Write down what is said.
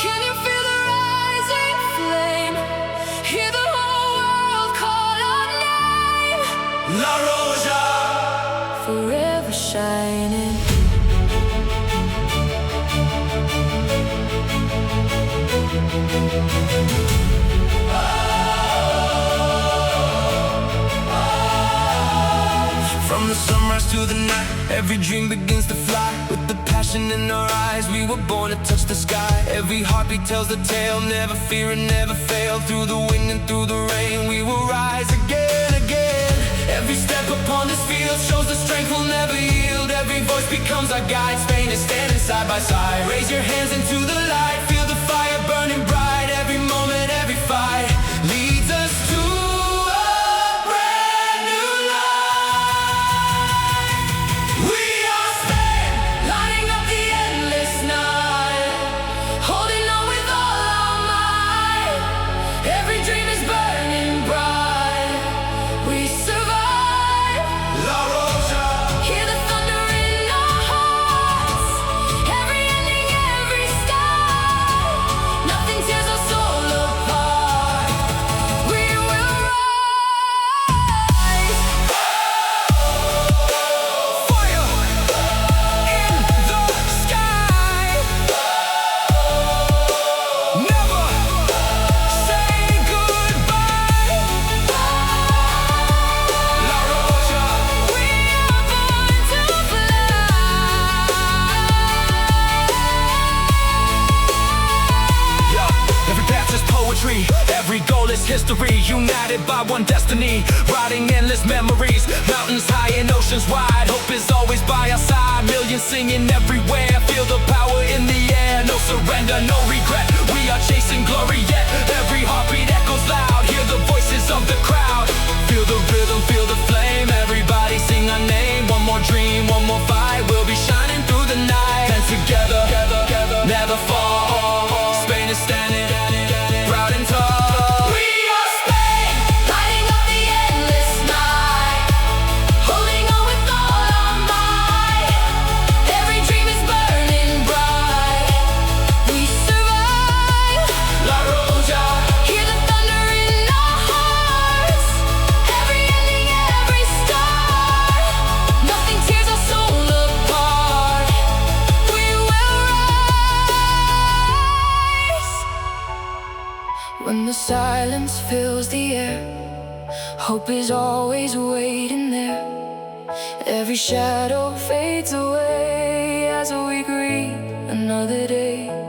Can you feel the rising flame? Hear the whole world call our name. La Roja, Forever shining. from the sunrise to the night, every dream begins to fly. With the passion in our eyes, we were born to touch the sky. Every heartbeat tells the tale, never fear and never fail. Through the wind and through the rain, we will rise again, again. Every step upon this field shows the strength will never yield. Every voice becomes our guide, Spain is standing side by side. Raise your hands into the light, feel the fire burning bright. Every moment, every fight leads us to a brand new life. We are Spain, Lighting up the endless night, holding on with all our might. Every dream is burning bright. We survive. La Roja, Hear the thunder in our hearts. Every ending, every start. Nothing tears our soul apart. We will rise. fire in the sky. Never say goodbye. La Roja, We are born to fly. yeah. Every path is poetry, every goal is history. United by one destiny, riding endless memories. Mountains high and oceans wide, hope is always by our side. Millions singing everywhere, feel the power in the air. No surrender, no regret, we are chasing glory yet. Every heartbeat echoes loud, hear the voices of the crowd. Feel the rhythm, feel the flame, everybody sing our name. One more dream, one more fight, we'll be shining through the night. And together, never fall. Spain is standing proud and tall. We are Spain, lighting up the endless night, holding on with all our might. Every dream is burning bright. We survive. La Roja, Hear the thunder in our hearts. Every ending, every start. Nothing tears our soul apart. We will rise. When the silence fills the air, hope is always waiting there. Every shadow fades away as we greet another day.